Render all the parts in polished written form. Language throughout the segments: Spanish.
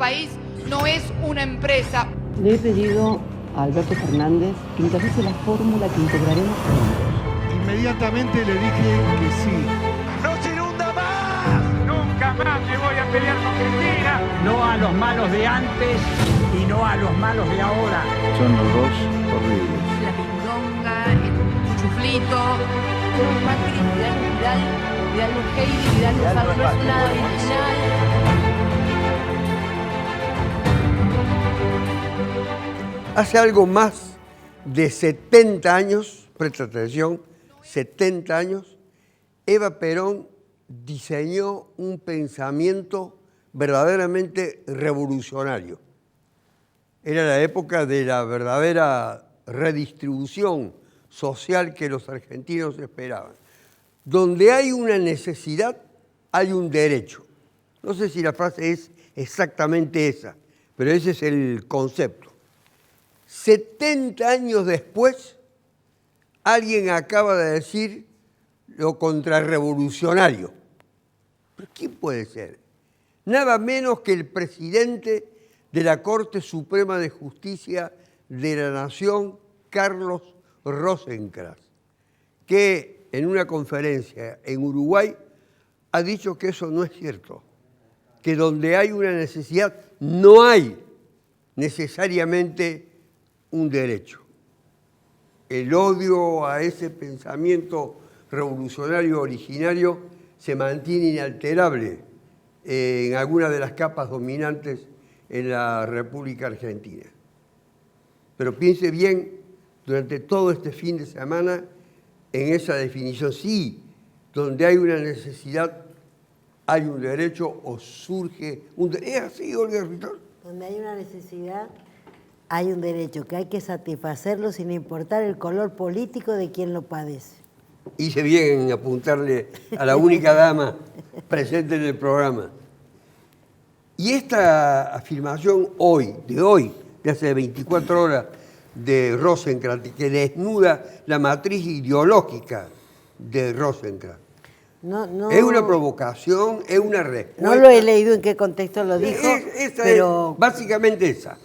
país no es una empresa. Le he pedido a Alberto Fernández que encabece la fórmula que integraremos juntos. Inmediatamente le dije que sí. ¡No se inunda más! Nunca más me voy a pelear con Cristina. No a los malos de antes y no a los malos de ahora. Son los dos horribles. La pindonga, el chuflito. Macri, Vidal Heidi, Vidal Lozano, no es nada original. Hace algo más de 70 años, presta atención, 70 años, Eva Perón diseñó un pensamiento verdaderamente revolucionario. Era la época de la verdadera redistribución social que los argentinos esperaban. Donde hay una necesidad, hay un derecho. No sé si la frase es exactamente esa, pero ese es el concepto. 70 años después, alguien acaba de decir lo contrarrevolucionario. ¿Pero quién puede ser? Nada menos que el presidente de la Corte Suprema de Justicia de la Nación, Carlos Rosenkrantz, que en una conferencia en Uruguay ha dicho que eso no es cierto, que donde hay una necesidad no hay necesariamente un derecho. El odio a ese pensamiento revolucionario originario se mantiene inalterable en algunas de las capas dominantes en la República Argentina. Pero piense bien durante todo este fin de semana en esa definición. Sí, donde hay una necesidad hay un derecho o surge un derecho. ¿Es así, Olga Ritor? Donde hay una necesidad hay un derecho que hay que satisfacerlo sin importar el color político de quien lo padece. Hice bien en apuntarle a la única dama presente en el programa. Y esta afirmación de hace 24 horas, de Rosenkrantz, que desnuda la matriz ideológica de Rosenkrantz. No, es una provocación, es una respuesta. No lo he leído en qué contexto lo dijo, pero básicamente esa.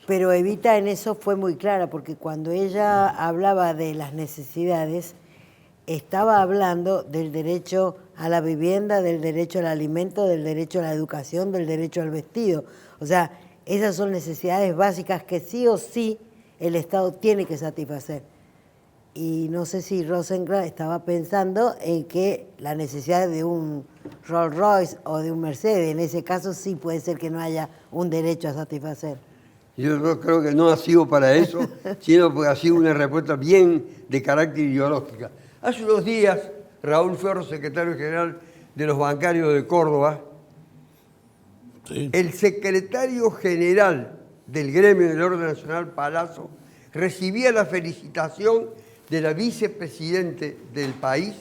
Pero Evita en eso fue muy clara, porque cuando ella hablaba de las necesidades, estaba hablando del derecho a la vivienda, del derecho al alimento, del derecho a la educación, del derecho al vestido. O sea, esas son necesidades básicas que sí o sí el Estado tiene que satisfacer. Y no sé si Rosenkrantz estaba pensando en que la necesidad de un Rolls Royce o de un Mercedes, en ese caso sí puede ser que no haya un derecho a satisfacer. Yo creo que no ha sido para eso, sino porque ha sido una respuesta bien de carácter ideológica. Hace unos días, Raúl Ferro, secretario general de los bancarios de Córdoba, sí, el secretario general del gremio del Orden Nacional, Palazzo, recibía la felicitación de la vicepresidente del país,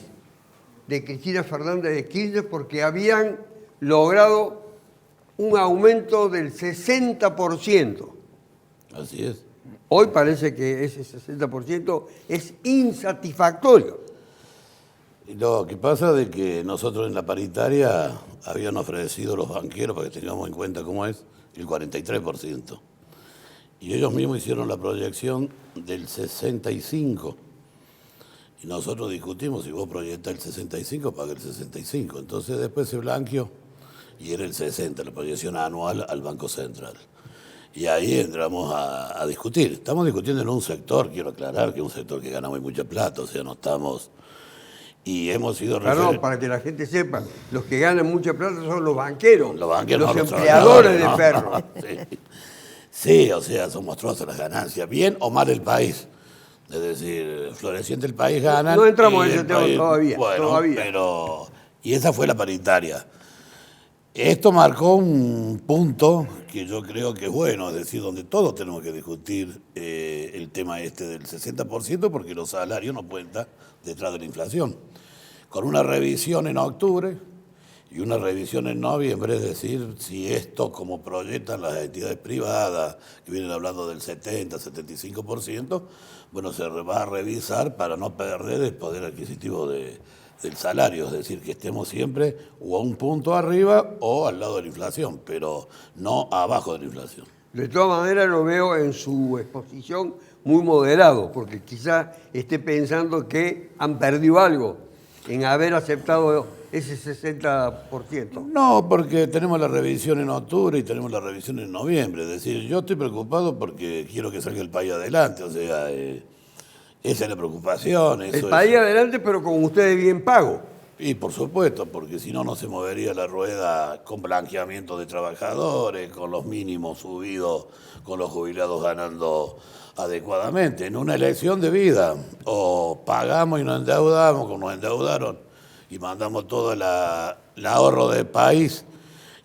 de Cristina Fernández de Kirchner, porque habían logrado un aumento del 60%. Así es. Hoy parece que ese 60% es insatisfactorio. Lo que pasa es que nosotros en la paritaria habían ofrecido los banqueros, para que tengamos en cuenta cómo es, el 43%. Y ellos mismos hicieron la proyección del 65%. Y nosotros discutimos, si vos proyectás el 65, paga el 65. Entonces después se blanqueó y era el 60, la proyección anual al Banco Central. Y ahí entramos a discutir. Estamos discutiendo en un sector, quiero aclarar, que es un sector que gana muy mucha plata, o sea, no estamos... Y hemos sido... Claro, para que la gente sepa, los que ganan mucha plata son los banqueros, los no, empleadores de Ferro. Sí. Sí, o sea, son monstruosas las ganancias, bien o mal el país. Es decir, floreciente el país gana. No entramos en ese tema todavía. Bueno, pero... Y esa fue la paritaria. Esto marcó un punto que yo creo que es bueno, es decir, donde todos tenemos que discutir el tema este del 60%, porque los salarios no pueden estar detrás de la inflación. Con una revisión en octubre y una revisión en noviembre, es decir, si esto, como proyectan las entidades privadas, que vienen hablando del 70, 75%, bueno, se va a revisar para no perder el poder adquisitivo de del salario, es decir, que estemos siempre o a un punto arriba o al lado de la inflación, pero no abajo de la inflación. De todas maneras lo veo en su exposición muy moderado, porque quizá esté pensando que han perdido algo en haber aceptado ese 60%. No, porque tenemos la revisión en octubre y tenemos la revisión en noviembre. Es decir, yo estoy preocupado porque quiero que salga el país adelante, o sea, esa es la preocupación. El país adelante, pero con ustedes bien pago. Y por supuesto, porque si no, no se movería la rueda con blanqueamiento de trabajadores, con los mínimos subidos, con los jubilados ganando adecuadamente. En una elección de vida, o pagamos y nos endeudamos, como nos endeudaron, y mandamos todo el ahorro del país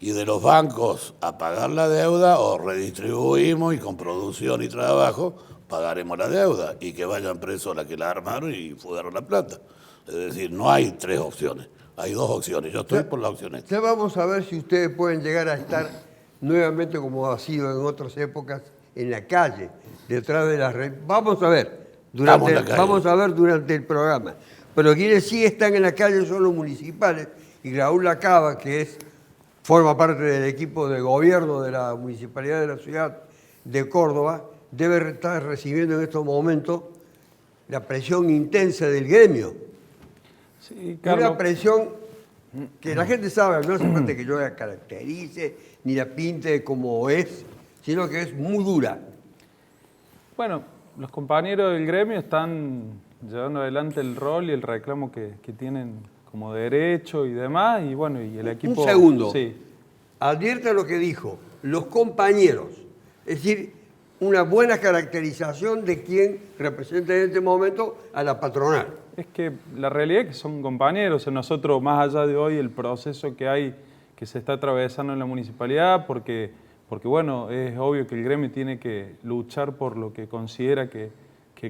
y de los bancos a pagar la deuda, o redistribuimos y con producción y trabajo pagaremos la deuda y que vayan presos las que la armaron y fugaron la plata. Es decir, no hay tres opciones, hay dos opciones. Yo estoy por la opción esta. Ya vamos a ver si ustedes pueden llegar a estar nuevamente como ha sido en otras épocas en la calle, detrás de las redes. Vamos a ver durante el programa. Pero quienes sí están en la calle son los municipales, y Raúl Lacaba, que forma parte del equipo de gobierno de la Municipalidad de la Ciudad de Córdoba, debe estar recibiendo en estos momentos la presión intensa del gremio. Sí, Carlos. Una presión que la gente sabe, no hace falta que yo la caracterice ni la pinte como es, sino que es muy dura. Bueno, los compañeros del gremio están llevando adelante el rol y el reclamo que tienen como derecho y demás, y bueno, y el equipo... Un segundo. Sí. Advierta lo que dijo, los compañeros, es decir, una buena caracterización de quién representa en este momento a la patronal. Es que la realidad es que son compañeros. Nosotros, más allá de hoy, el proceso que se está atravesando en la municipalidad, porque bueno, es obvio que el gremio tiene que luchar por lo que considera que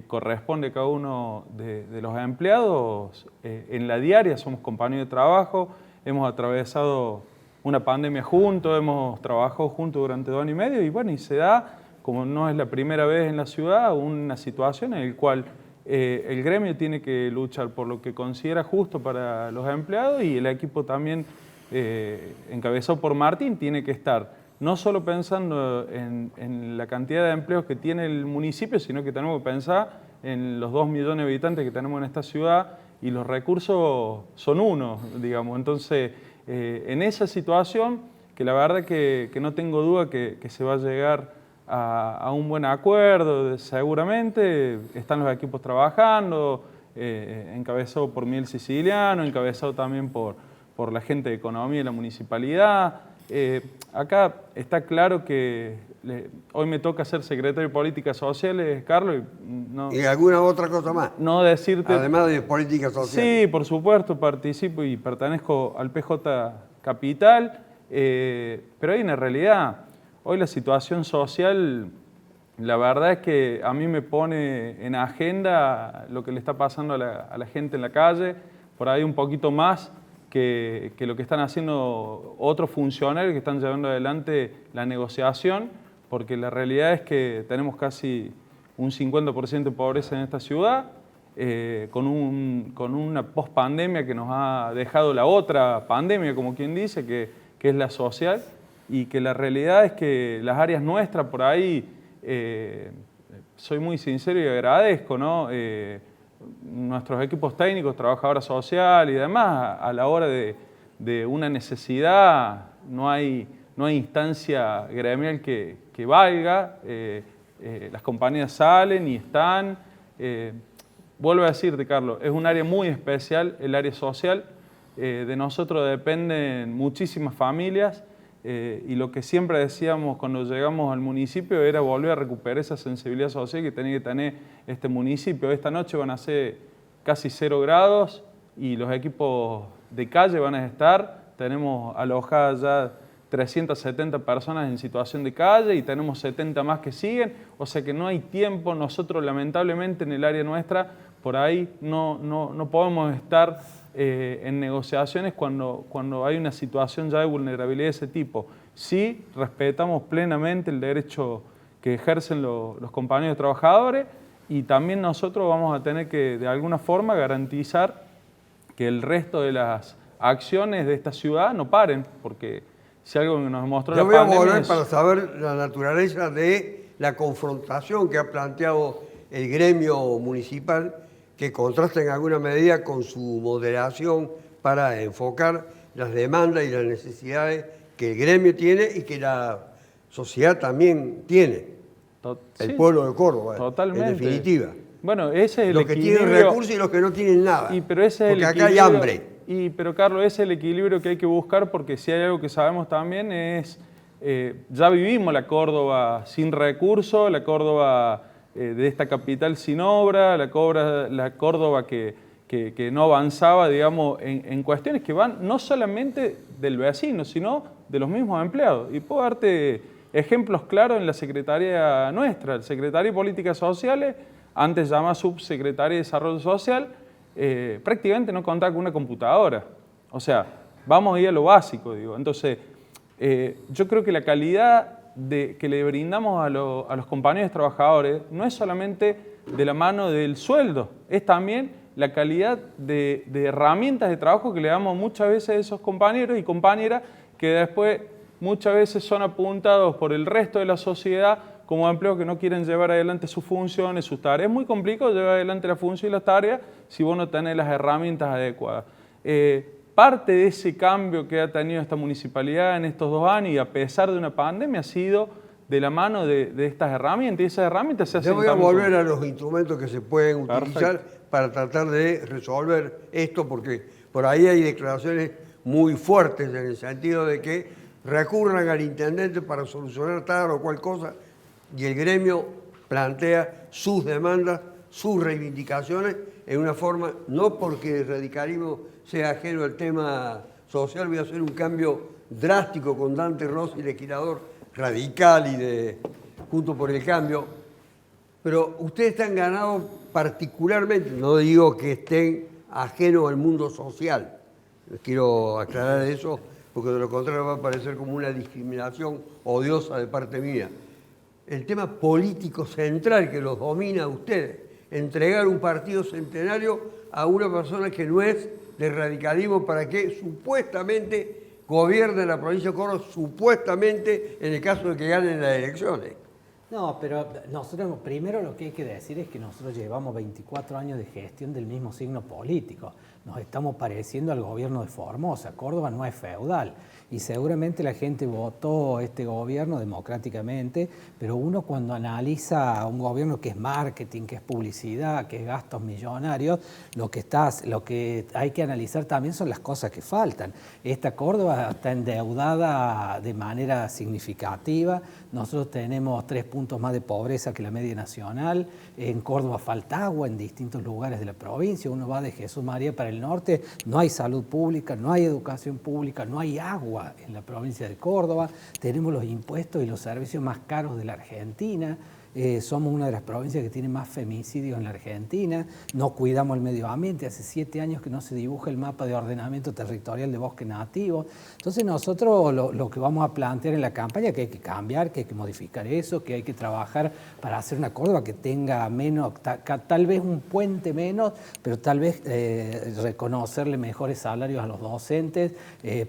corresponde a cada uno de los empleados. En la diaria somos compañeros de trabajo, hemos atravesado una pandemia juntos, hemos trabajado juntos durante 2 años y medio, y bueno, y se da, como no es la primera vez en la ciudad, una situación en la cual el gremio tiene que luchar por lo que considera justo para los empleados, y el equipo también, encabezado por Martín, tiene que estar no solo pensando en la cantidad de empleos que tiene el municipio, sino que tenemos que pensar en los 2 millones de habitantes que tenemos en esta ciudad, y los recursos son unos, digamos. Entonces, en esa situación, que la verdad que no tengo duda que se va a llegar a un buen acuerdo, seguramente están los equipos trabajando, encabezado por Miguel Siciliano, encabezado también por la gente de Economía de la Municipalidad. Acá está claro que hoy me toca ser secretario de Políticas Sociales, Carlos. ¿Y alguna otra cosa más? No decirte... Además de Políticas Sociales. Sí, por supuesto, participo y pertenezco al PJ Capital, pero hay una realidad. Hoy la situación social, la verdad es que a mí me pone en agenda lo que le está pasando a la gente en la calle, por ahí un poquito más que lo que están haciendo otros funcionarios que están llevando adelante la negociación, porque la realidad es que tenemos casi un 50% de pobreza en esta ciudad, con una pospandemia que nos ha dejado la otra pandemia, como quien dice, que es la social, y que la realidad es que las áreas nuestras por ahí, soy muy sincero y agradezco, ¿no? Nuestros equipos técnicos, trabajadora social y demás, a la hora de una necesidad, no hay instancia gremial que valga, las compañías salen y están. Vuelvo a decirte, Carlos, es un área muy especial, el área social. De nosotros dependen muchísimas familias, y lo que siempre decíamos cuando llegamos al municipio era volver a recuperar esa sensibilidad social que tenía que tener este municipio. Esta noche van a ser casi 0 grados y los equipos de calle van a estar. Tenemos alojadas ya 370 personas en situación de calle y tenemos 70 más que siguen, o sea que no hay tiempo. Nosotros lamentablemente en el área nuestra por ahí no podemos estar en negociaciones cuando hay una situación ya de vulnerabilidad de ese tipo. Sí respetamos plenamente el derecho que ejercen los compañeros trabajadores, y también nosotros vamos a tener que de alguna forma garantizar que el resto de las acciones de esta ciudad no paren, porque si algo que nos mostró la pandemia... Yo voy a volver para saber la naturaleza de la confrontación que ha planteado el gremio municipal, que contrasta en alguna medida con su moderación para enfocar las demandas y las necesidades que el gremio tiene y que la sociedad también tiene. El pueblo de Córdoba, totalmente. En definitiva. Bueno, ese es el los que equilibrio. tienen recursos y los que no tienen nada. Pero ese es porque el acá hay hambre. Pero Carlos, ese es el equilibrio que hay que buscar, porque si hay algo que sabemos también es, ya vivimos la Córdoba sin recursos, la Córdoba de esta capital sin obra, la Córdoba que no avanzaba, digamos, en cuestiones que van no solamente del vecino, sino de los mismos empleados. Y puedo darte ejemplos claros en la Secretaría nuestra, el Secretario de Políticas Sociales, antes llamada Subsecretaría de Desarrollo Social, prácticamente no contaba con una computadora. O sea, vamos a ir a lo básico, digo. Entonces, yo creo que la calidad que le brindamos a los compañeros trabajadores no es solamente de la mano del sueldo, es también la calidad de herramientas de trabajo que le damos muchas veces a esos compañeros y compañeras que después muchas veces son apuntados por el resto de la sociedad como empleos que no quieren llevar adelante sus funciones, sus tareas. Es muy complicado llevar adelante la función y las tareas si vos no tenés las herramientas adecuadas. Parte de ese cambio que ha tenido esta municipalidad en estos 2 años y a pesar de una pandemia ha sido de la mano de estas herramientas, y esas herramientas se hacen... Yo voy a volver a los instrumentos que se pueden utilizar para tratar de resolver esto, porque por ahí hay declaraciones muy fuertes en el sentido de que recurran al intendente para solucionar tal o cual cosa, y el gremio plantea sus demandas, sus reivindicaciones en una forma, no porque el radicalismo sea ajeno al tema social, voy a hacer un cambio drástico con Dante Rossi, legislador radical y de Juntos por el Cambio, pero ustedes están ganados particularmente, no digo que estén ajenos al mundo social, les quiero aclarar eso, porque de lo contrario va a parecer como una discriminación odiosa de parte mía. El tema político central que los domina a ustedes, entregar un partido centenario a una persona que no es del radicalismo para que supuestamente gobierne la provincia de Córdoba, supuestamente en el caso de que ganen las elecciones. No, pero nosotros primero lo que hay que decir es que nosotros llevamos 24 años de gestión del mismo signo político. Nos estamos pareciendo al gobierno de Formosa. Córdoba no es feudal y seguramente la gente votó este gobierno democráticamente, pero uno cuando analiza a un gobierno que es marketing, que es publicidad, que es gastos millonarios, lo que hay que analizar también son las cosas que faltan. Esta Córdoba está endeudada de manera significativa. Nosotros tenemos 3 puntos más de pobreza que la media nacional. En Córdoba falta agua en distintos lugares de la provincia. Uno va de Jesús María para el norte, no hay salud pública, no hay educación pública, no hay agua en la provincia de Córdoba. Tenemos los impuestos y los servicios más caros de la Argentina. Somos una de las provincias que tiene más femicidios en la Argentina, no cuidamos el medio ambiente, hace 7 años que no se dibuja el mapa de ordenamiento territorial de bosque nativo. Entonces nosotros lo que vamos a plantear en la campaña es que hay que cambiar, que hay que modificar eso, que hay que trabajar para hacer una Córdoba que tenga menos, tal vez un puente menos, pero tal vez reconocerle mejores salarios a los docentes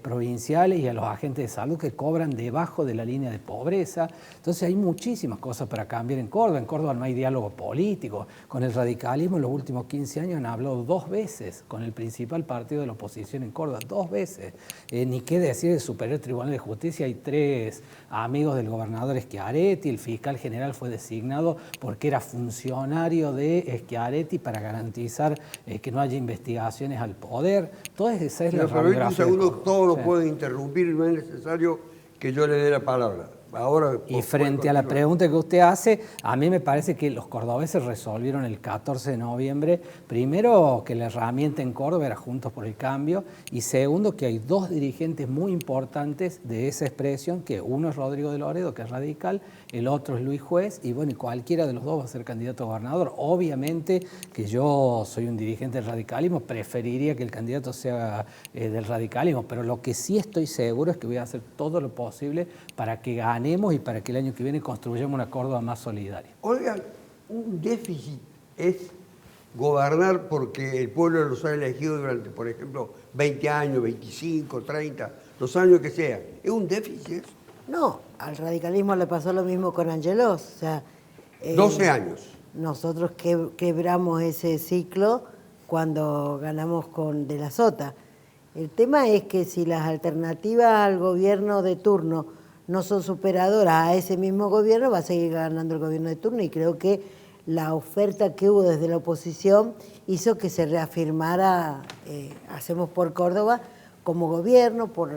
provinciales y a los agentes de salud que cobran debajo de la línea de pobreza. Entonces hay muchísimas cosas para cambiar en Córdoba. En Córdoba no hay diálogo político. Con el radicalismo en los últimos 15 años han hablado 2 veces con el principal partido de la oposición en Córdoba, 2 veces. Ni qué decir del Superior Tribunal de Justicia, hay 3 amigos del gobernador Schiaretti, el fiscal general fue designado porque era funcionario de Schiaretti para garantizar que no haya investigaciones al poder. Toda esa es la radiografía. Un segundo, todo lo pueden interrumpir, no es necesario que yo le dé la palabra. Ahora, y frente a la pregunta que usted hace, a mí me parece que los cordobeses resolvieron el 14 de noviembre, primero que la herramienta en Córdoba era Juntos por el Cambio, y segundo que hay 2 dirigentes muy importantes de esa expresión, que uno es Rodrigo de Loredo, que es radical, el otro es Luis Juez, y bueno, y cualquiera de los 2 va a ser candidato a gobernador. Obviamente que yo soy un dirigente del radicalismo, preferiría que el candidato sea del radicalismo, pero lo que sí estoy seguro es que voy a hacer todo lo posible para que gane y para que el año que viene construyamos una Córdoba más solidaria. Oigan, un déficit es gobernar porque el pueblo los ha elegido durante, por ejemplo, 20 años, 25, 30, los años que sea. ¿Es un déficit? No, al radicalismo le pasó lo mismo con Angelos. O sea, 12 años. Nosotros quebramos ese ciclo cuando ganamos con De la Sota. El tema es que si las alternativas al gobierno de turno no son superadoras a ese mismo gobierno, va a seguir ganando el gobierno de turno, y creo que la oferta que hubo desde la oposición hizo que se reafirmara Hacemos por Córdoba como gobierno, por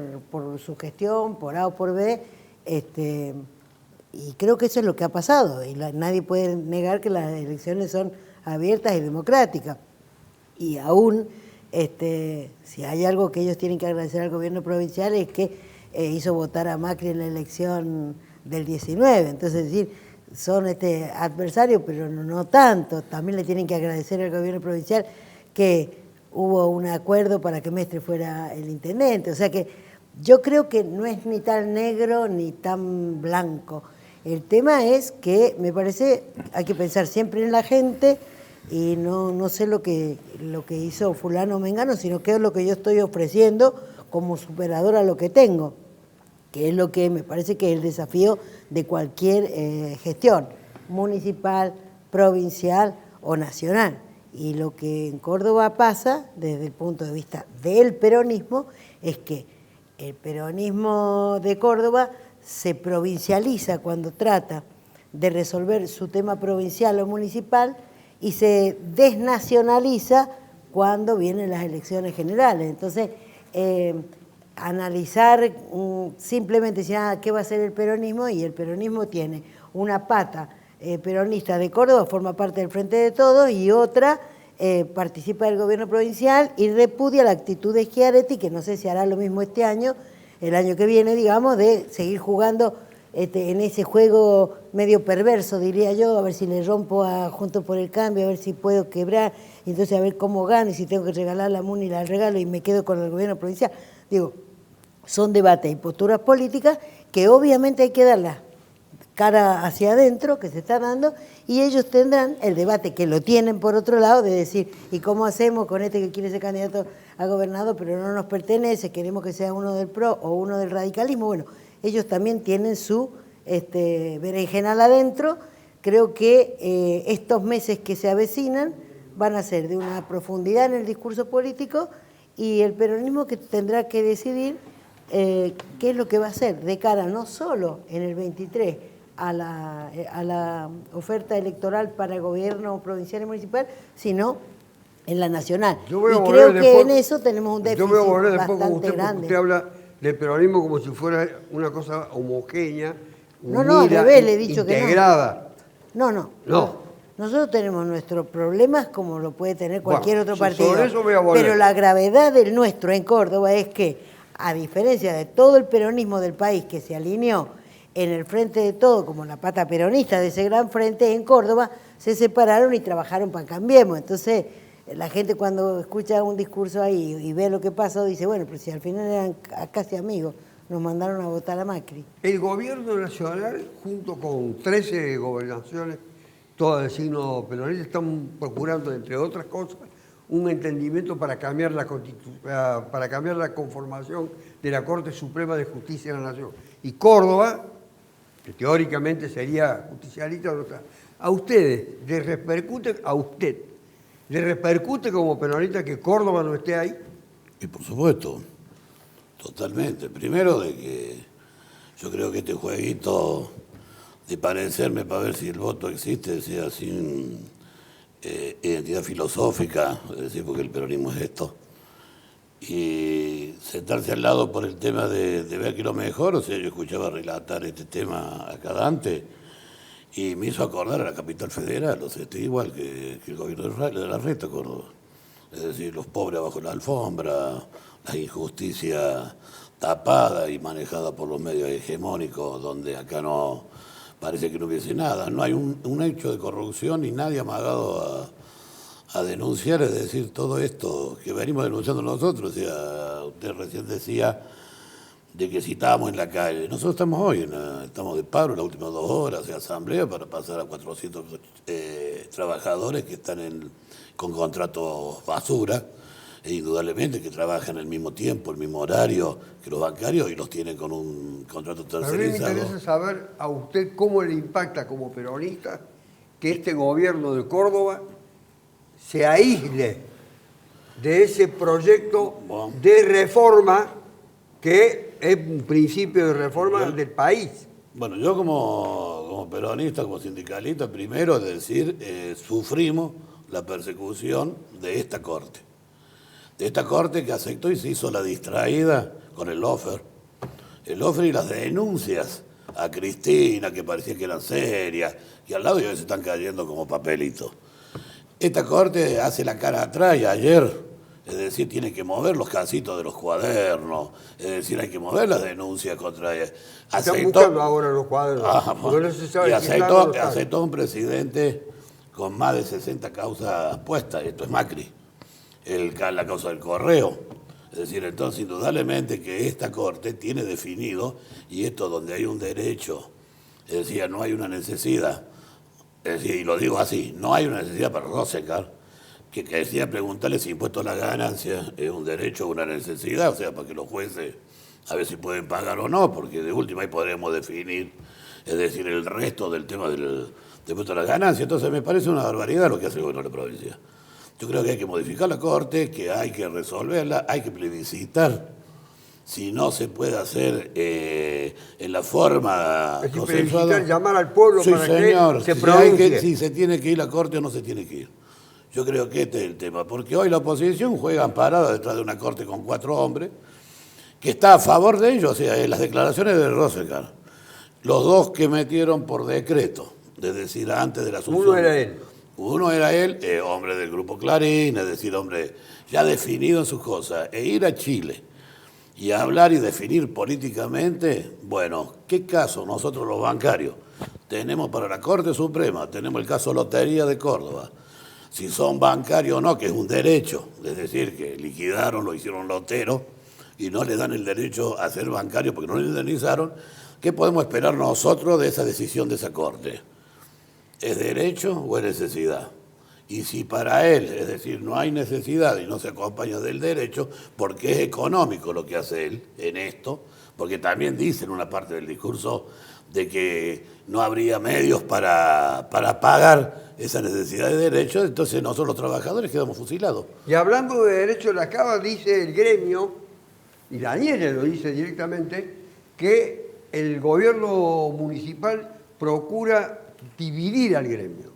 su gestión, por A o por B, y creo que eso es lo que ha pasado, y nadie puede negar que las elecciones son abiertas y democráticas. Y aún, si hay algo que ellos tienen que agradecer al gobierno provincial es que hizo votar a Macri en la elección del 19. Entonces, es decir, son adversarios, pero no tanto. También le tienen que agradecer al gobierno provincial que hubo un acuerdo para que Mestre fuera el intendente. O sea que yo creo que no es ni tan negro ni tan blanco. El tema es que me parece hay que pensar siempre en la gente y no sé lo que hizo fulano o mengano, sino qué es lo que yo estoy ofreciendo como superador a lo que tengo, que es lo que me parece que es el desafío de cualquier gestión, municipal, provincial o nacional. Y lo que en Córdoba pasa, desde el punto de vista del peronismo, es que el peronismo de Córdoba se provincializa cuando trata de resolver su tema provincial o municipal y se desnacionaliza cuando vienen las elecciones generales. Entonces, analizar simplemente decir, ¿qué va a hacer el peronismo? Y el peronismo tiene una pata peronista de Córdoba, forma parte del Frente de Todos, y otra participa del gobierno provincial y repudia la actitud de Schiaretti, que no sé si hará lo mismo este año, el año que viene, digamos, de seguir jugando en ese juego medio perverso, diría yo, a ver si le rompo a Juntos por el Cambio, a ver si puedo quebrar, y entonces a ver cómo gano, y si tengo que regalar la MUNI, la regalo y me quedo con el gobierno provincial. Digo, son debates y posturas políticas que obviamente hay que darlas cara hacia adentro, que se está dando, y ellos tendrán el debate, que lo tienen por otro lado, de decir, ¿y cómo hacemos con este que quiere ser candidato a gobernador, pero no nos pertenece, queremos que sea uno del PRO o uno del radicalismo? Bueno, ellos también tienen su berenjenal adentro. Creo que estos meses que se avecinan van a ser de una profundidad en el discurso político, y el peronismo que tendrá que decidir qué es lo que va a hacer de cara no solo en el 23 a la oferta electoral para el gobierno provincial y municipal, sino en la nacional. Y creo que en eso tenemos un déficit bastante grande. Usted habla del peronismo como si fuera una cosa homogénea, unida, al revés, le he dicho integrada. Que no. Nosotros tenemos nuestros problemas como lo puede tener cualquier otro partido. Sobre eso voy a volver. Pero la gravedad del nuestro en Córdoba es que, a diferencia de todo el peronismo del país que se alineó en el Frente de Todo como la pata peronista de ese gran frente, en Córdoba se separaron y trabajaron para Cambiemos. Entonces, la gente cuando escucha un discurso ahí y ve lo que pasó, dice, bueno, pero si al final eran casi amigos, nos mandaron a votar a Macri. El gobierno nacional, junto con 13 gobernaciones, todas de signo peronista, están procurando, entre otras cosas, un entendimiento para cambiar la conformación de la Corte Suprema de Justicia de la Nación. Y Córdoba, que teóricamente sería justicialista, a ustedes, ¿le repercute como peronista que Córdoba no esté ahí? Y por supuesto, totalmente. Primero de que yo creo que este jueguito de parecerme para ver si el voto existe, sea sin identidad filosófica, es decir, porque el peronismo es esto, y sentarse al lado por el tema de ver que lo mejor. O sea, yo escuchaba relatar este tema a Cadante y me hizo acordar a la capital federal, o sea, igual que el gobierno de la Reta, Córdoba. Es decir, los pobres bajo la alfombra, la injusticia tapada y manejada por los medios hegemónicos, donde acá no parece que no hubiese nada. No hay un hecho de corrupción y nadie amagado a denunciar, es decir, todo esto que venimos denunciando nosotros. O sea, usted recién decía de que si estábamos en la calle, nosotros estamos hoy, estamos de paro las últimas 2 horas de asamblea para pasar a 400 trabajadores que están con contratos basura, e indudablemente que trabajan al mismo tiempo, el mismo horario que los bancarios y los tienen con un contrato tercerizado. A mí me interesa saber a usted cómo le impacta como peronista que este gobierno de Córdoba se aísle de ese proyecto de reforma que es un principio de reforma del país. Bueno, yo como peronista, como sindicalista, primero es decir, sufrimos la persecución de esta Corte. De esta Corte que aceptó y se hizo la distraída con el lofer. El lofer y las denuncias a Cristina, que parecía que eran serias, y al lado ya se están cayendo como papelitos. Esta Corte hace la cara atrás y ayer, es decir, tiene que mover los casitos de los cuadernos, es decir, hay que mover las denuncias contra ella. Están buscando ahora los cuadernos. Porque no se sabe aceptó un presidente con más de 60 causas puestas, esto es Macri, la causa del correo. Es decir, entonces indudablemente que esta Corte tiene definido, y esto donde hay un derecho, es decir, no hay una necesidad, es decir, y lo digo así, no hay una necesidad para Rosencar, que decía preguntarle si impuesto a la ganancia es un derecho o una necesidad, o sea, para que los jueces a ver si pueden pagar o no, porque de última ahí podremos definir, es decir, el resto del tema del impuesto a la ganancia. Entonces me parece una barbaridad lo que hace el gobierno de la provincia. Yo creo que hay que modificar la Corte, que hay que resolverla, hay que plebiscitar. Si no se puede hacer en la forma hay que consensuada, llamar al pueblo sí, para señor, que se pronuncie. si se tiene que ir la Corte o no se tiene que ir. Yo creo que este es el tema, porque hoy la oposición juega amparada detrás de una Corte con 4 hombres, que está a favor de ellos, o sea, en las declaraciones de Rosencar. Los 2 que metieron por decreto, es decir, antes de la asunción. Uno era él, hombre del Grupo Clarín, es decir, hombre ya definido en sus cosas, e ir a Chile y hablar y definir políticamente, bueno, ¿qué caso nosotros los bancarios tenemos para la Corte Suprema? Tenemos el caso Lotería de Córdoba. Si son bancarios o no, que es un derecho, es decir, que liquidaron, lo hicieron lotero y no le dan el derecho a ser bancario porque no le indemnizaron, ¿qué podemos esperar nosotros de esa decisión de esa Corte? ¿Es derecho o es necesidad? Y si para él, es decir, no hay necesidad y no se acompaña del derecho, porque es económico lo que hace él en esto, porque también dice en una parte del discurso de que no habría medios para pagar esa necesidad de derechos, entonces nosotros los trabajadores quedamos fusilados. Y hablando de derecho de la cava, dice el gremio, y Daniel lo dice directamente, que el gobierno municipal procura dividir al gremio.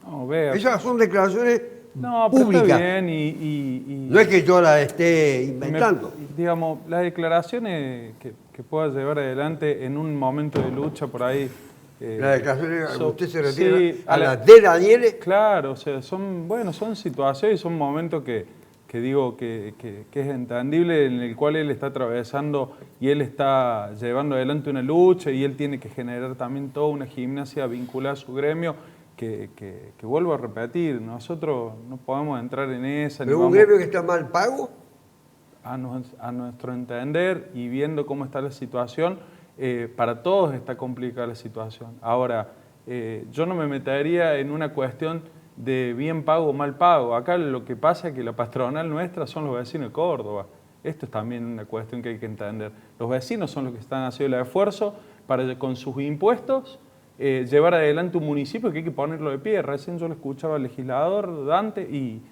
No, esas son declaraciones pero públicas. está bien no es que yo las esté inventando. Digamos, las declaraciones que pueda llevar adelante en un momento de lucha por ahí. Las declaraciones, usted se refiere sí, a las de Daniel. Claro, o sea, son situaciones, son momentos que digo que es entendible, en el cual él está atravesando y él está llevando adelante una lucha y él tiene que generar también toda una gimnasia vinculada a su gremio que vuelvo a repetir, nosotros no podemos entrar en esa. ¿Pero un gremio que está mal pago? A nuestro entender y viendo cómo está la situación, para todos está complicada la situación. Ahora, yo no me metería en una cuestión de bien pago o mal pago. Acá lo que pasa es que la patronal nuestra son los vecinos de Córdoba. Esto es también una cuestión que hay que entender. Los vecinos son los que están haciendo el esfuerzo para, con sus impuestos, llevar adelante un municipio que hay que ponerlo de pie. Recién yo lo escuchaba al legislador Dante y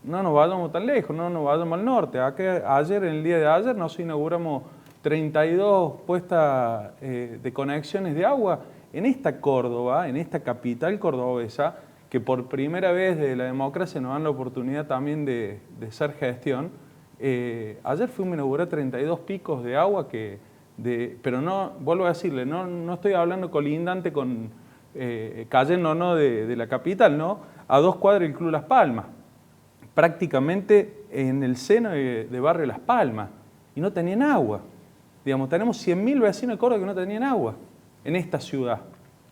no nos vayamos tan lejos, no nos vayamos al norte. Acá, en el día de ayer, nos inauguramos 32 puestas de conexiones de agua en esta Córdoba, en esta capital cordobesa, que por primera vez desde la democracia nos dan la oportunidad también de hacer gestión. Ayer fuimos a inaugurar 32 picos de agua pero no, vuelvo a decirle, no estoy hablando colindante con cayendo no de la capital, ¿no? A 2 cuadras del Club Las Palmas, prácticamente en el seno de barrio Las Palmas, y no tenían agua. Digamos, tenemos 100.000 vecinos de Córdoba que no tenían agua en esta ciudad,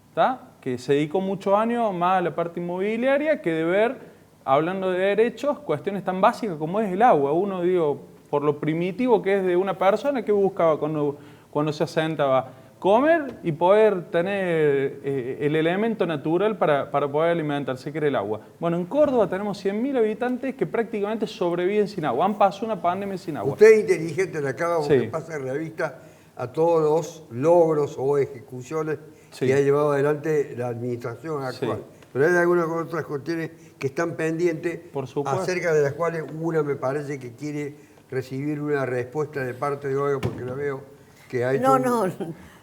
¿está? Que se dedicó muchos años más a la parte inmobiliaria que de ver, hablando de derechos, cuestiones tan básicas como es el agua. Uno, digo, por lo primitivo que es de una persona que buscaba cuando se asentaba. Comer y poder tener el elemento natural para poder alimentarse, que era el agua. Bueno, en Córdoba tenemos 100.000 habitantes que prácticamente sobreviven sin agua. Han pasado una pandemia sin agua. Usted es inteligente, le acaba de pasar revista a todos los logros o ejecuciones que ha llevado adelante la administración actual. Sí. Pero hay algunas otras cuestiones que están pendientes, acerca de las cuales una me parece que quiere recibir una respuesta de parte de Olga, porque la veo que ha hecho... No,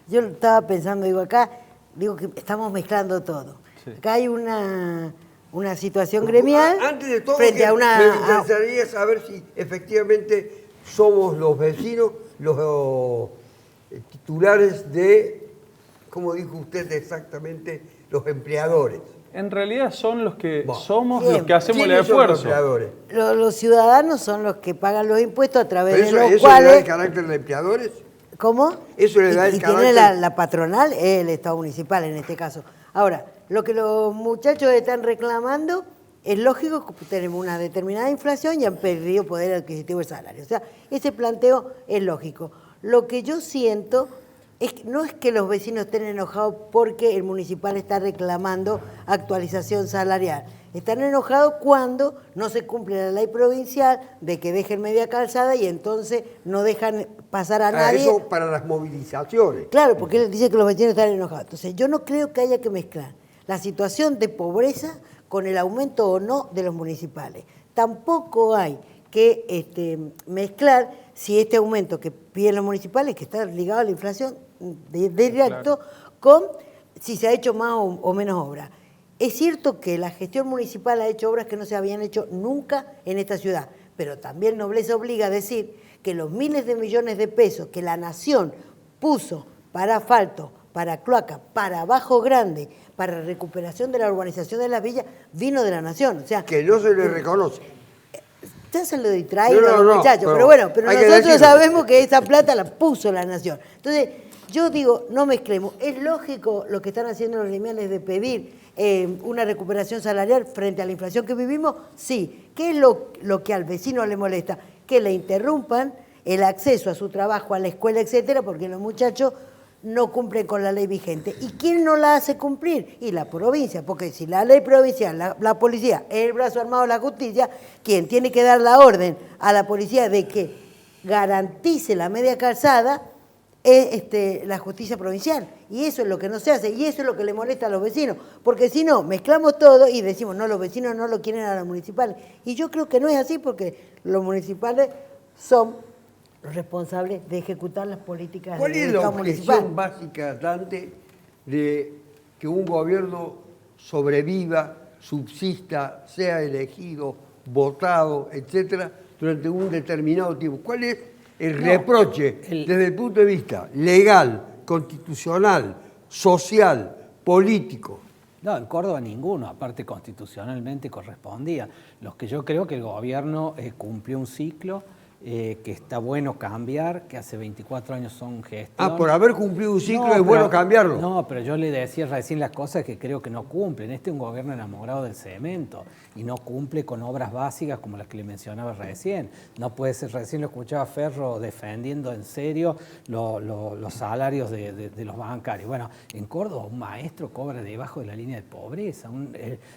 yo estaba pensando, digo que estamos mezclando todo. Sí. Acá hay una situación gremial. Antes de todo, frente a una... me interesaría saber si efectivamente somos los vecinos los titulares de, ¿cómo dijo usted exactamente? Los empleadores. En realidad son los que somos Bien. los que hacemos el esfuerzo. Los ciudadanos son los que pagan los impuestos a través de los cuales... ¿Eso le da el carácter de empleadores? ¿Cómo? Eso le da el carácter... Y tiene la patronal, el Estado municipal en este caso. Ahora, lo que los muchachos están reclamando, es lógico que tenemos una determinada inflación y han perdido poder adquisitivo del salario. O sea, ese planteo es lógico. Lo que yo siento... no es que los vecinos estén enojados porque el municipal está reclamando actualización salarial. Están enojados cuando no se cumple la ley provincial de que dejen media calzada y entonces no dejan pasar a nadie. Eso para las movilizaciones. Claro, porque él dice que los vecinos están enojados. Entonces yo no creo que haya que mezclar la situación de pobreza con el aumento o no de los municipales. Tampoco hay que mezclar si este aumento que piden los municipales, que está ligado a la inflación directo, con si se ha hecho más o menos obra. Es cierto que la gestión municipal ha hecho obras que no se habían hecho nunca en esta ciudad, pero también Nobleza obliga a decir que los miles de millones de pesos que la Nación puso para asfalto, para cloaca, para Bajo Grande, para recuperación de la urbanización de las villas, vino de la Nación. O sea, que no se le reconoce. Ya se lo distraído a los muchachos, pero nosotros sabemos que esa plata la puso la Nación. Entonces, yo digo, no mezclemos. Es lógico lo que están haciendo los gremiales de pedir una recuperación salarial frente a la inflación que vivimos, sí. ¿Qué es lo que al vecino le molesta? Que le interrumpan el acceso a su trabajo, a la escuela, etcétera, porque los muchachos no cumplen con la ley vigente. ¿Y quién no la hace cumplir? Y la provincia, porque si la ley provincial, la policía, el brazo armado de la justicia, quien tiene que dar la orden a la policía de que garantice la media calzada es la justicia provincial. Y eso es lo que no se hace, y eso es lo que le molesta a los vecinos, porque si no, mezclamos todo y decimos, no, los vecinos no lo quieren a los municipales. Y yo creo que no es así, porque los municipales son los responsables de ejecutar las políticas del Estado municipal. ¿Cuál es la objeción básica, Dante, de que un gobierno sobreviva, subsista, sea elegido, votado, etcétera, durante un determinado tiempo? ¿Cuál es el reproche desde el punto de vista legal, constitucional, social, político? No, en Córdoba ninguno, aparte constitucionalmente correspondía. Los que yo creo que el gobierno cumplió un ciclo, que está bueno cambiar, que hace 24 años son gestión. Por haber cumplido un ciclo es bueno cambiarlo. No, pero yo le decía recién las cosas que creo que no cumplen. Este es un gobierno enamorado del cemento y no cumple con obras básicas como las que le mencionaba recién. No puede ser, recién lo escuchaba Ferro defendiendo en serio los salarios de los bancarios. Bueno, en Córdoba un maestro cobra debajo de la línea de pobreza.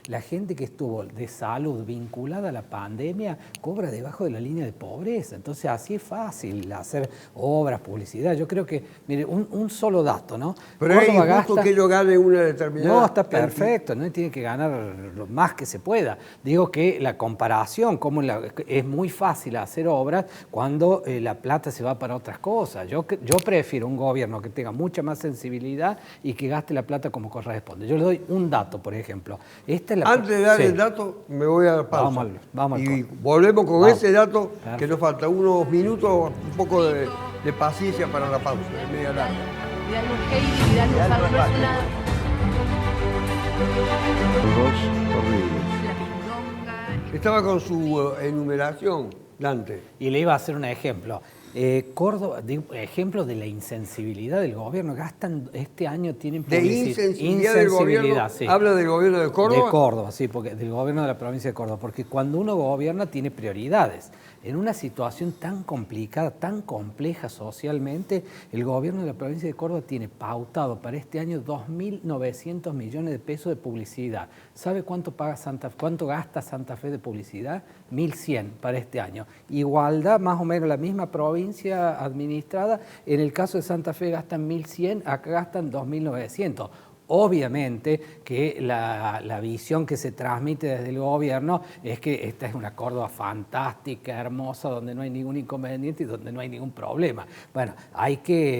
La gente que estuvo de salud vinculada a la pandemia cobra debajo de la línea de pobreza. Entonces así es fácil hacer obras, publicidad. Yo creo que, mire, un solo dato, ¿no? Pero es injusto que ellos ganen una determinada... No, está perfecto, no tiene que ganar lo más que se pueda. Digo que la comparación, es muy fácil hacer obras cuando la plata se va para otras cosas. Yo prefiero un gobierno que tenga mucha más sensibilidad y que gaste la plata como corresponde. Yo le doy un dato, por ejemplo. Antes de dar el dato, me voy a la pausa. Vamos y volvemos con ese dato. Perfecto. Que nos falta unos minutos, un poco de paciencia para la pausa, media larga. Estaba con su enumeración, Dante. Y le iba a hacer un ejemplo. Córdoba, ejemplo de la insensibilidad del gobierno. Gastan, este año tienen insensibilidad del gobierno. Sí. ¿Habla del gobierno de Córdoba? De Córdoba, sí, porque del gobierno de la provincia de Córdoba. Porque cuando uno gobierna tiene prioridades. en una situación tan complicada, tan compleja socialmente, el gobierno de la provincia de Córdoba tiene pautado para este año 2.900 millones de pesos de publicidad. ¿Sabe cuánto gasta Santa Fe de publicidad? 1.100 para este año. Igualdad, más o menos la misma provincia administrada, en el caso de Santa Fe gastan 1.100, acá gastan 2.900. Obviamente que la visión que se transmite desde el gobierno es que esta es una Córdoba fantástica, hermosa, donde no hay ningún inconveniente y donde no hay ningún problema. Bueno,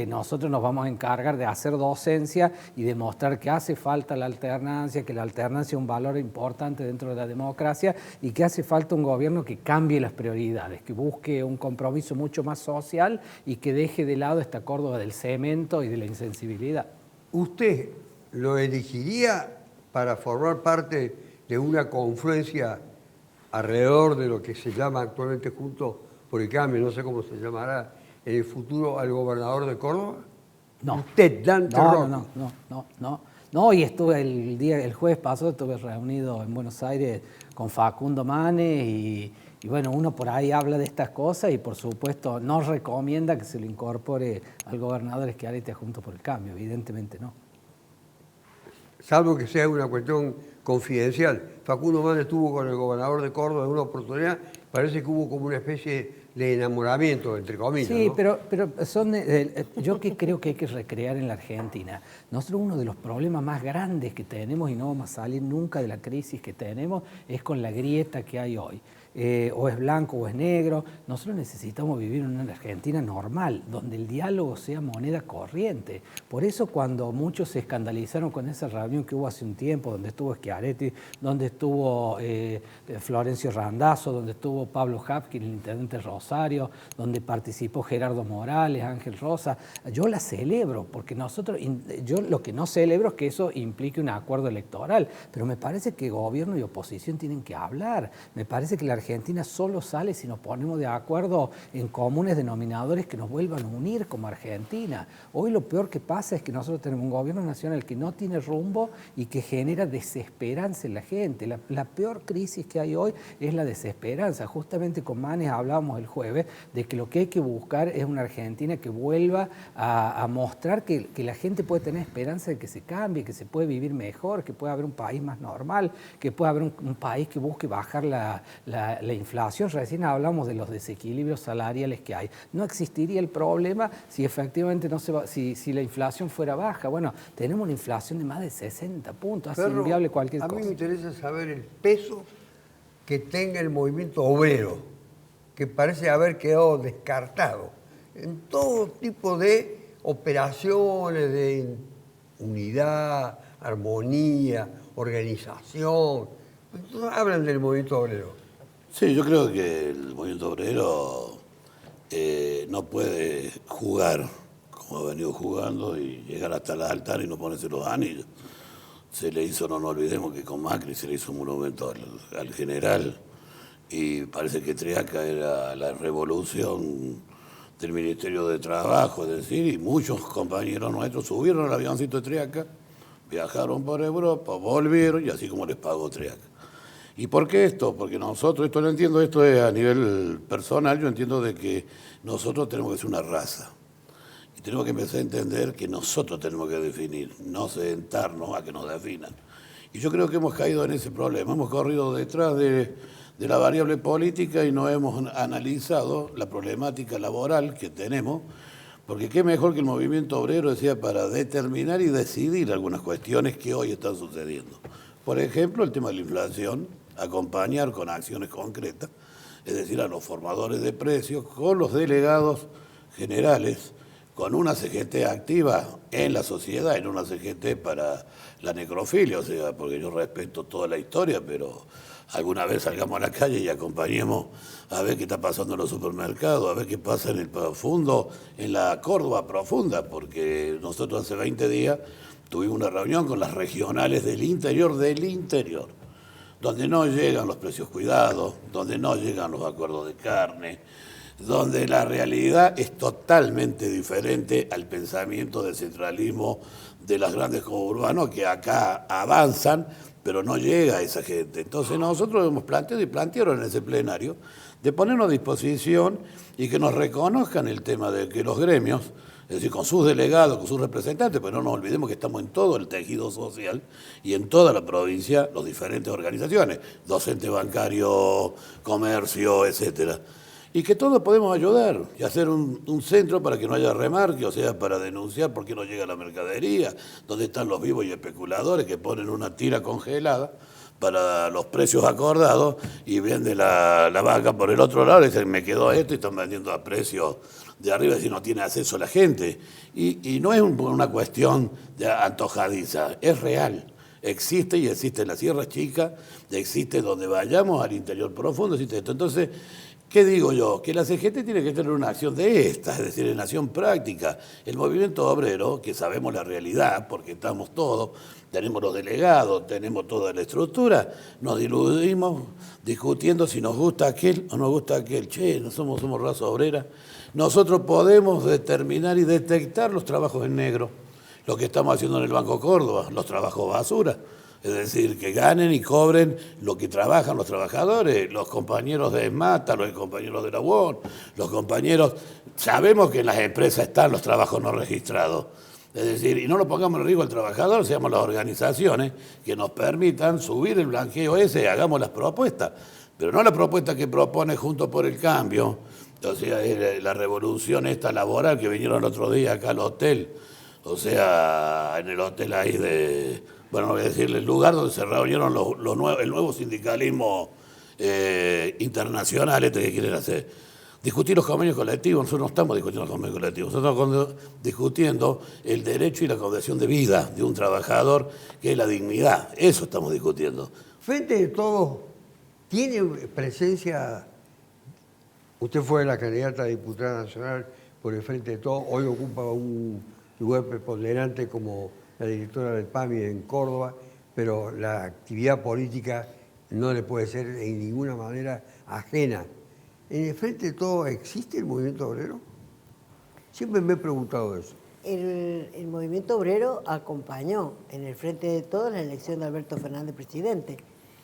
nosotros nos vamos a encargar de hacer docencia y demostrar que hace falta la alternancia, que la alternancia es un valor importante dentro de la democracia y que hace falta un gobierno que cambie las prioridades, que busque un compromiso mucho más social y que deje de lado esta Córdoba del cemento y de la insensibilidad. ¿Usted lo elegiría para formar parte de una confluencia alrededor de lo que se llama actualmente Juntos por el Cambio, no sé cómo se llamará en el futuro, al gobernador de Córdoba? No. ¿Usted, Dante Rossi? No, y estuve el jueves pasado, estuve reunido en Buenos Aires con Facundo Manes y bueno, uno por ahí habla de estas cosas y por supuesto no recomienda que se lo incorpore al gobernador Schiaretti a Juntos por el Cambio, evidentemente no. Salvo que sea una cuestión confidencial. Facundo Manes estuvo con el gobernador de Córdoba en una oportunidad, parece que hubo como una especie de enamoramiento, entre comillas. Sí, ¿no? pero yo creo que hay que recrear en la Argentina. Nosotros uno de los problemas más grandes que tenemos, y no vamos a salir nunca de la crisis que tenemos, es con la grieta que hay hoy. O es blanco o es negro. Nosotros necesitamos vivir en una Argentina normal, donde el diálogo sea moneda corriente. Por eso cuando muchos se escandalizaron con esa reunión que hubo hace un tiempo, donde estuvo Schiaretti, donde estuvo Florencio Randazzo, donde estuvo Pablo Hapkin, el intendente Rosario, donde participó Gerardo Morales, Ángel Rosa, yo la celebro, porque yo lo que no celebro es que eso implique un acuerdo electoral, pero me parece que gobierno y oposición tienen que hablar. Me parece que la Argentina solo sale si nos ponemos de acuerdo en comunes denominadores que nos vuelvan a unir como Argentina. Hoy lo peor que pasa es que nosotros tenemos un gobierno nacional que no tiene rumbo y que genera desesperanza en la gente. La peor crisis que hay hoy es la desesperanza. Justamente con Manes hablábamos el jueves de que lo que hay que buscar es una Argentina que vuelva a mostrar que la gente puede tener esperanza de que se cambie, que se puede vivir mejor, que puede haber un país más normal, que puede haber un país que busque bajar la inflación. Recién hablamos de los desequilibrios salariales que hay. No existiría el problema si efectivamente si la inflación fuera baja. Bueno, tenemos una inflación de más de 60 puntos, hace inviable cualquier cosa. A mí me interesa saber el peso que tenga el movimiento obrero, que parece haber quedado descartado en todo tipo de operaciones de unidad, armonía, organización. Entonces, hablan del movimiento obrero. Sí, yo creo que el movimiento obrero no puede jugar como ha venido jugando y llegar hasta el altar y no ponerse los anillos. Se le hizo, no nos olvidemos que con Macri se le hizo un monumento al general y parece que Triaca era la revolución del Ministerio de Trabajo, es decir, y muchos compañeros nuestros subieron al avioncito de Triaca, viajaron por Europa, volvieron y así como les pagó Triaca. ¿Y por qué esto? Porque nosotros, esto lo entiendo, esto es a nivel personal, yo entiendo de que nosotros tenemos que ser una raza. Y tenemos que empezar a entender que nosotros tenemos que definir, no sentarnos a que nos definan. Y yo creo que hemos caído en ese problema, hemos corrido detrás de la variable política y no hemos analizado la problemática laboral que tenemos, porque qué mejor que el movimiento obrero decía para determinar y decidir algunas cuestiones que hoy están sucediendo. Por ejemplo, el tema de la inflación, acompañar con acciones concretas, es decir, a los formadores de precios, con los delegados generales, con una CGT activa en la sociedad, en una CGT para la necrofilia, o sea, porque yo respeto toda la historia, pero alguna vez salgamos a la calle y acompañemos a ver qué está pasando en los supermercados, a ver qué pasa en el profundo, en la Córdoba profunda, porque nosotros hace 20 días tuvimos una reunión con las regionales del interior, donde no llegan los precios cuidados, donde no llegan los acuerdos de carne, donde la realidad es totalmente diferente al pensamiento del centralismo de las grandes conurbanos que acá avanzan, pero no llega a esa gente. Entonces nosotros hemos planteado y plantearon en ese plenario de ponernos a disposición y que nos reconozcan el tema de que los gremios, es decir, con sus delegados, con sus representantes, pero no nos olvidemos que estamos en todo el tejido social y en toda la provincia, las diferentes organizaciones, docente, bancario, comercio, etcétera. Y que todos podemos ayudar y hacer un centro para que no haya remarque, o sea, para denunciar por qué no llega la mercadería, dónde están los vivos y especuladores que ponen una tira congelada para los precios acordados y vende la vaca por el otro lado, y dicen, me quedó esto y están vendiendo a precios de arriba si no tiene acceso la gente. Y no es una cuestión de antojadiza, es real. Existe y existe en la Sierra Chica, existe donde vayamos al interior profundo, existe esto. Entonces, ¿qué digo yo? Que la CGT tiene que tener una acción de esta, es decir, en acción práctica. El movimiento obrero, que sabemos la realidad, porque estamos todos, tenemos los delegados, tenemos toda la estructura, nos diludimos discutiendo si nos gusta aquel o nos gusta aquel. Che, no somos raza obrera. Nosotros podemos determinar y detectar los trabajos en negro, lo que estamos haciendo en el Banco Córdoba, los trabajos basura. Es decir, que ganen y cobren lo que trabajan los trabajadores, los compañeros de ESMATA, los compañeros de la UON, los compañeros... Sabemos que en las empresas están los trabajos no registrados. Es decir, y no lo pongamos en riesgo al trabajador, seamos las organizaciones que nos permitan subir el blanqueo ese y hagamos las propuestas. Pero no la propuesta que propone Juntos por el Cambio, o sea, la revolución esta laboral que vinieron el otro día acá al hotel, o sea, en el hotel ahí de... Bueno, voy a decirle, el lugar donde se reunieron el nuevo sindicalismo internacional que quieren hacer. Discutir los convenios colectivos, nosotros no estamos discutiendo los convenios colectivos, nosotros estamos discutiendo el derecho y la condición de vida de un trabajador, que es la dignidad. Eso estamos discutiendo. Frente de Todos, ¿tiene presencia? Usted fue la candidata a diputada nacional por el Frente de Todos, hoy ocupa un lugar preponderante como la directora del PAMI en Córdoba, pero la actividad política no le puede ser en ninguna manera ajena. ¿En el Frente de Todos existe el movimiento obrero? Siempre me he preguntado eso. El movimiento obrero acompañó en el Frente de Todos la elección de Alberto Fernández presidente,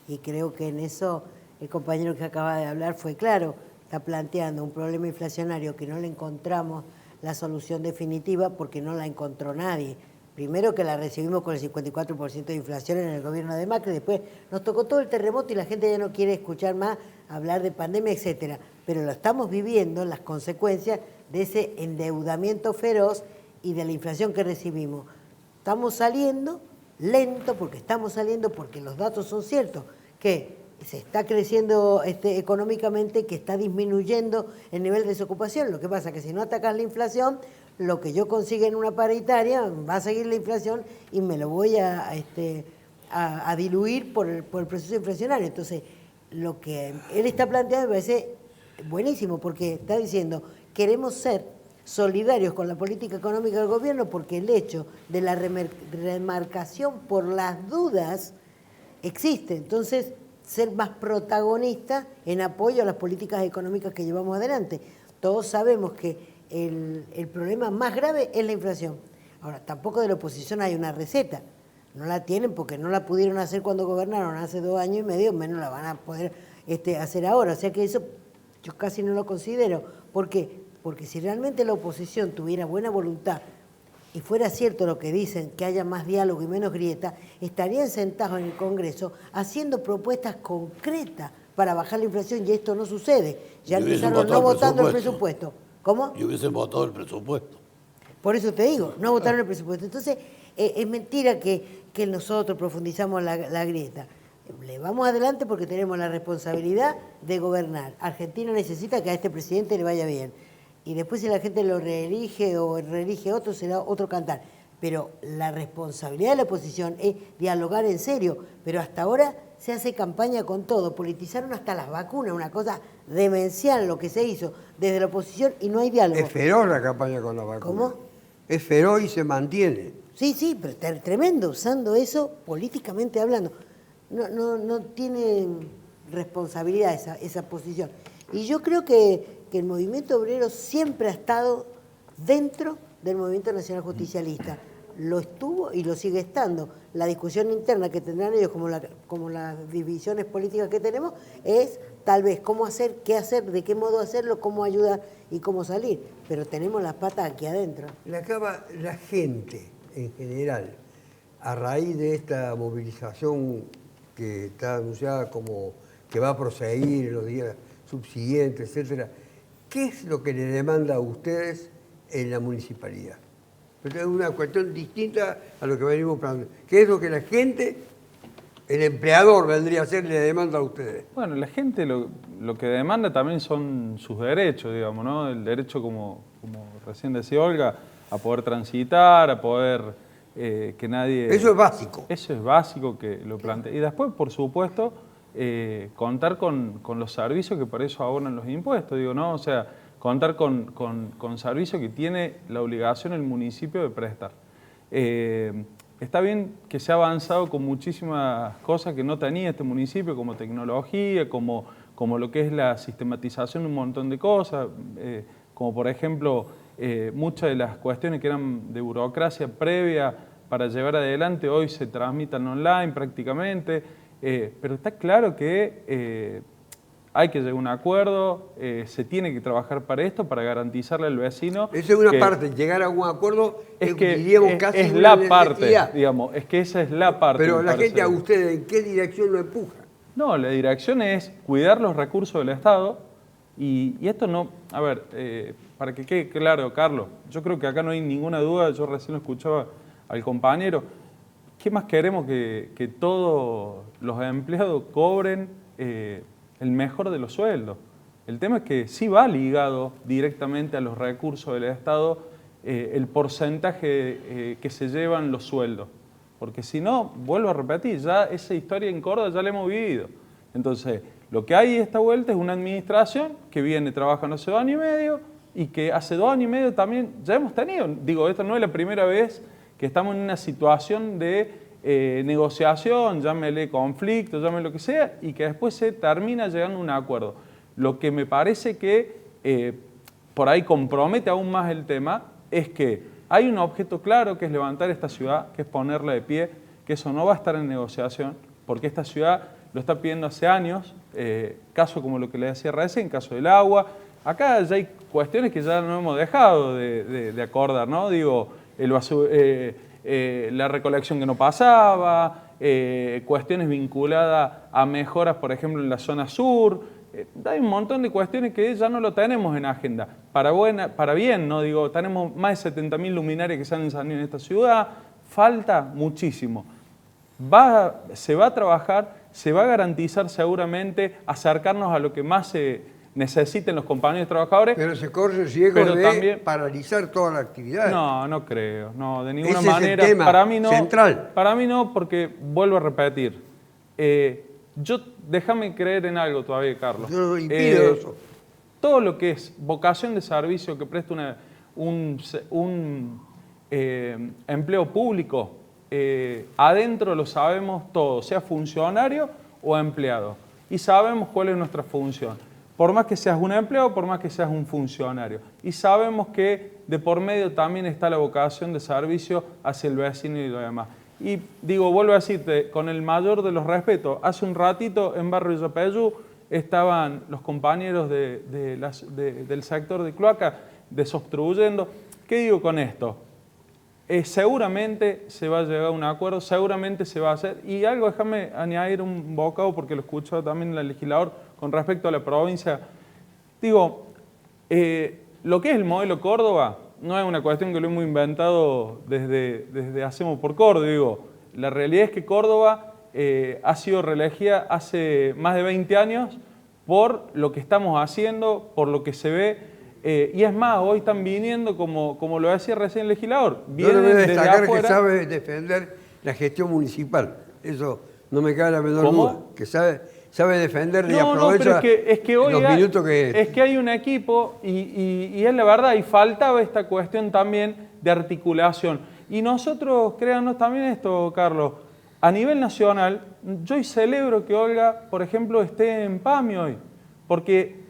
y creo que en eso el compañero que acaba de hablar fue claro. Está planteando un problema inflacionario que no le encontramos la solución definitiva porque no la encontró nadie. Primero que la recibimos con el 54% de inflación en el gobierno de Macri, después nos tocó todo el terremoto y la gente ya no quiere escuchar más hablar de pandemia, etcétera. Pero lo estamos viviendo, las consecuencias de ese endeudamiento feroz y de la inflación que recibimos. Estamos saliendo lento porque los datos son ciertos, que se está creciendo económicamente, que está disminuyendo el nivel de desocupación. Lo que pasa es que si no atacas la inflación, lo que yo consiga en una paritaria va a seguir la inflación y me lo voy a diluir por el proceso inflacionario. Entonces, lo que él está planteando me parece buenísimo, porque está diciendo, queremos ser solidarios con la política económica del gobierno porque el hecho de la remarcación por las dudas existe. Entonces, ser más protagonista en apoyo a las políticas económicas que llevamos adelante. Todos sabemos que el problema más grave es la inflación. Ahora, tampoco de la oposición hay una receta. No la tienen porque no la pudieron hacer cuando gobernaron hace 2 años y medio, menos la van a poder hacer ahora. O sea que eso yo casi no lo considero. ¿Por qué? Porque si realmente la oposición tuviera buena voluntad y fuera cierto lo que dicen, que haya más diálogo y menos grieta, estarían sentados en el Congreso haciendo propuestas concretas para bajar la inflación, y esto no sucede. Ya empezaron no votando el presupuesto. ¿Cómo? Y hubiesen votado el presupuesto. Por eso te digo, no votaron el presupuesto. Entonces, es mentira que nosotros profundizamos la grieta. Le vamos adelante porque tenemos la responsabilidad de gobernar. Argentina necesita que a este presidente le vaya bien. Y después si la gente lo reelige o reelige otro, será otro cantar. Pero la responsabilidad de la oposición es dialogar en serio. Pero hasta ahora se hace campaña con todo. Politizaron hasta las vacunas, una cosa demencial lo que se hizo desde la oposición y no hay diálogo. Es feroz la campaña con las vacunas. ¿Cómo? Es feroz y se mantiene. Sí, pero tremendo, usando eso políticamente hablando. No tiene responsabilidad esa posición. Y yo creo que el movimiento obrero siempre ha estado dentro del movimiento nacional justicialista. lo estuvo y lo sigue estando. La discusión interna que tendrán ellos, como las divisiones políticas que tenemos, es tal vez cómo hacer, qué hacer, de qué modo hacerlo, cómo ayudar y cómo salir. Pero tenemos las patas aquí adentro. La gente en general, a raíz de esta movilización que está anunciada como que va a proseguir en los días subsiguientes, etcétera, ¿qué es lo que le demanda a ustedes en la municipalidad? Pero es una cuestión distinta a lo que venimos planteando. ¿Qué es lo que la gente, el empleador vendría a ser, le demanda a ustedes? Bueno, la gente lo que demanda también son sus derechos, digamos, ¿no? El derecho, como recién decía Olga, a poder transitar, a poder que nadie... Eso es básico. Eso es básico que lo plantee. Y después, por supuesto, contar con los servicios que por eso abonan los impuestos, digo, ¿no? O sea, contar con servicios que tiene la obligación el municipio de prestar. Está bien que se ha avanzado con muchísimas cosas que no tenía este municipio, como tecnología, como lo que es la sistematización de un montón de cosas, como por ejemplo muchas de las cuestiones que eran de burocracia previa para llevar adelante hoy se transmitan online prácticamente, pero está claro que hay que llegar a un acuerdo, se tiene que trabajar para esto, para garantizarle al vecino. Esa es una parte, llegar a un acuerdo es que diríamos casi es una la parte, necesidad. digamos, es que esa es la parte. Pero la gente a ustedes, ¿en qué dirección lo empuja? No, la dirección es cuidar los recursos del Estado y esto no, a ver, para que quede claro, Carlos, yo creo que acá no hay ninguna duda, yo recién lo escuchaba al compañero, ¿qué más queremos que todos los empleados cobren el mejor de los sueldos? El tema es que sí va ligado directamente a los recursos del Estado el porcentaje que se llevan los sueldos. Porque si no, vuelvo a repetir, ya esa historia en Córdoba ya la hemos vivido. Entonces, lo que hay esta vuelta es una administración que viene trabajando hace 2 años y medio y que hace 2 años y medio también ya hemos tenido. Digo, esta no es la primera vez que estamos en una situación de negociación, llámele conflicto, llámele lo que sea, y que después se termina llegando a un acuerdo. Lo que me parece que por ahí compromete aún más el tema es que hay un objeto claro que es levantar esta ciudad, que es ponerla de pie, que eso no va a estar en negociación, porque esta ciudad lo está pidiendo hace años, caso como lo que le decía recién, caso del agua. Acá ya hay cuestiones que ya no hemos dejado de acordar, ¿no? Digo, la recolección que no pasaba, cuestiones vinculadas a mejoras, por ejemplo, en la zona sur. Hay un montón de cuestiones que ya no lo tenemos en agenda. Para bien, ¿no? Digo, tenemos más de 70.000 luminarias que se han encendido en esta ciudad, falta muchísimo. Se va a trabajar, se va a garantizar seguramente acercarnos a lo que más se necesiten los compañeros trabajadores. Pero se corre el riesgo de también paralizar toda la actividad. No, no creo, no, de ninguna Ese manera. Es el tema para mí no, central. Para mí no, porque vuelvo a repetir. Déjame creer en algo todavía, Carlos. Yo no impido eso. Todo lo que es vocación de servicio que presta un empleo público, adentro lo sabemos todos, sea funcionario o empleado. Y sabemos cuál es nuestra función. Por más que seas un empleado, por más que seas un funcionario. Y sabemos que de por medio también está la vocación de servicio hacia el vecino y lo demás. Y digo, vuelvo a decirte, con el mayor de los respetos, hace un ratito en Barrio Yapeyú estaban los compañeros del sector de cloaca desobstruyendo. ¿Qué digo con esto? Seguramente se va a llegar a un acuerdo, seguramente se va a hacer. Y algo, déjame añadir un bocado, porque lo escucho también en el legislador, con respecto a la provincia. Digo, lo que es el modelo Córdoba no es una cuestión que lo hemos inventado desde Hacemos por Córdoba. Digo, la realidad es que Córdoba ha sido reelegida hace más de 20 años por lo que estamos haciendo, por lo que se ve. Y es más, hoy están viniendo, como lo decía recién el legislador, vienen yo debo desde destacar afuera. Que sabe defender la gestión municipal. Eso no me cabe la menor ¿Cómo? duda. Que sabe defender y No, aprovecha pero es que hoy los minutos es que hay un equipo y es la verdad, y faltaba esta cuestión también de articulación. Y nosotros, créanos también esto, Carlos, a nivel nacional, yo hoy celebro que Olga, por ejemplo, esté en PAMI hoy, porque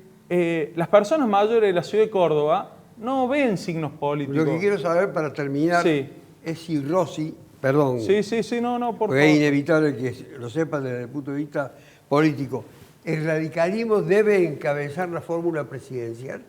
las personas mayores de la ciudad de Córdoba no ven signos políticos. Lo que quiero saber para terminar, sí. es si Rossi, perdón, Sí, no, por porque es favor. inevitable que lo sepan desde el punto de vista político, ¿el radicalismo debe encabezar la fórmula presidencial?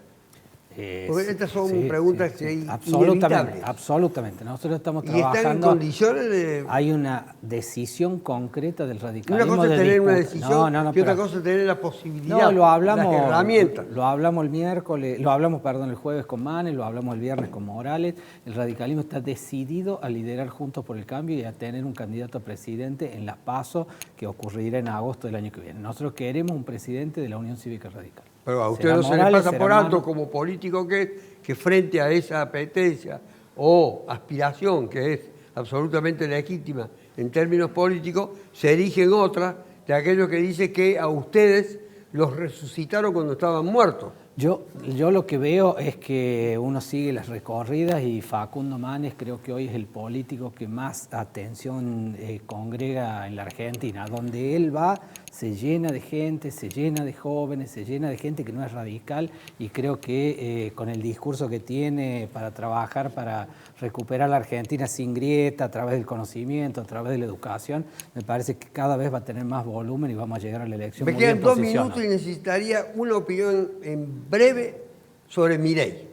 Porque estas son preguntas que hay inevitables. Absolutamente. Nosotros estamos ¿Y están en trabajando. condiciones de...? Hay una decisión concreta del radicalismo. Una cosa es tener una disputa. decisión y otra cosa es tener la posibilidad, No, lo hablamos, las herramientas. Lo hablamos el miércoles, lo hablamos, perdón, el jueves con Manes, lo hablamos el viernes con Morales. El radicalismo está decidido a liderar Juntos por el Cambio y a tener un candidato a presidente en las PASO que ocurrirá en agosto del año que viene. Nosotros queremos un presidente de la Unión Cívica Radical. Pero a usted Será no se le Morales, pasa será por alto Manes. como político que frente a esa apetencia o aspiración que es absolutamente legítima en términos políticos, se erigen otras de aquellos que dicen que a ustedes los resucitaron cuando estaban muertos. Yo lo que veo es que uno sigue las recorridas y Facundo Manes creo que hoy es el político que más atención congrega en la Argentina. Donde él va se llena de gente, se llena de jóvenes, se llena de gente que no es radical y creo que con el discurso que tiene para trabajar, para recuperar la Argentina sin grieta, a través del conocimiento, a través de la educación, me parece que cada vez va a tener más volumen y vamos a llegar a la elección. Me muy bien quedan 2 posicionados. minutos y necesitaría una opinión en breve sobre Milei.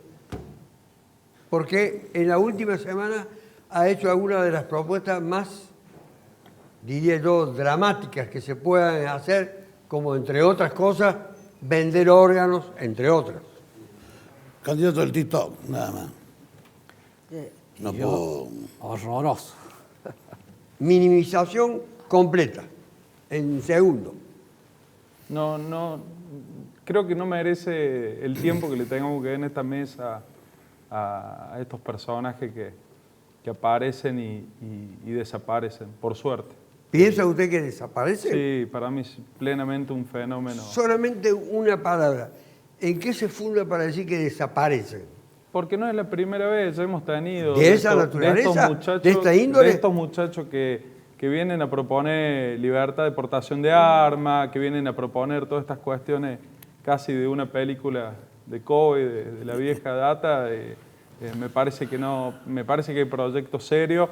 Porque en la última semana ha hecho algunas de las propuestas más, diría yo, dramáticas que se puedan hacer, como entre otras cosas, vender órganos, entre otras. Candidato del TikTok, nada más. No puedo... Horroroso. Minimización completa, en segundo. No, creo que no merece el tiempo que le tengamos que dar en esta mesa a estos personajes que aparecen y desaparecen, por suerte. ¿Piensa usted que desaparece? Sí, para mí es plenamente un fenómeno. Solamente una palabra. ¿En qué se funda para decir que desaparecen? Porque no es la primera vez, ya hemos tenido ¿De esa naturaleza? ¿De esta índole? De estos muchachos que vienen a proponer libertad de portación de armas, que vienen a proponer todas estas cuestiones casi de una película de Kobe, de la vieja data. Me parece que no, me parece que hay proyectos serios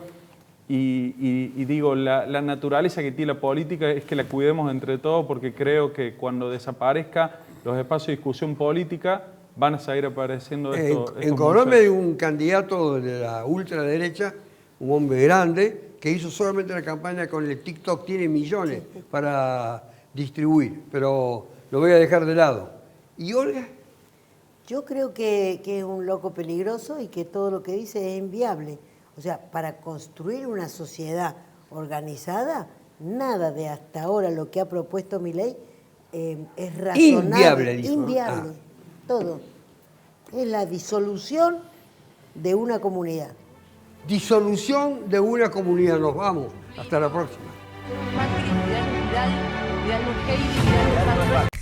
y digo, la naturaleza que tiene la política es que la cuidemos entre todos, porque creo que cuando desaparezca los espacios de discusión política van a seguir apareciendo estos En Colombia hay un candidato de la ultraderecha, un hombre grande, que hizo solamente la campaña con el TikTok, tiene millones para distribuir, pero lo voy a dejar de lado. ¿Y Olga? Yo creo que es un loco peligroso y que todo lo que dice es inviable. O sea, para construir una sociedad organizada, nada de hasta ahora lo que ha propuesto Milei es razonable. Inviable, dijo. Inviable, todo. Es la disolución de una comunidad. Disolución de una comunidad. Nos vamos. Hasta la próxima. Macri, Vidal, Vidal Lujey, Vidal Luján.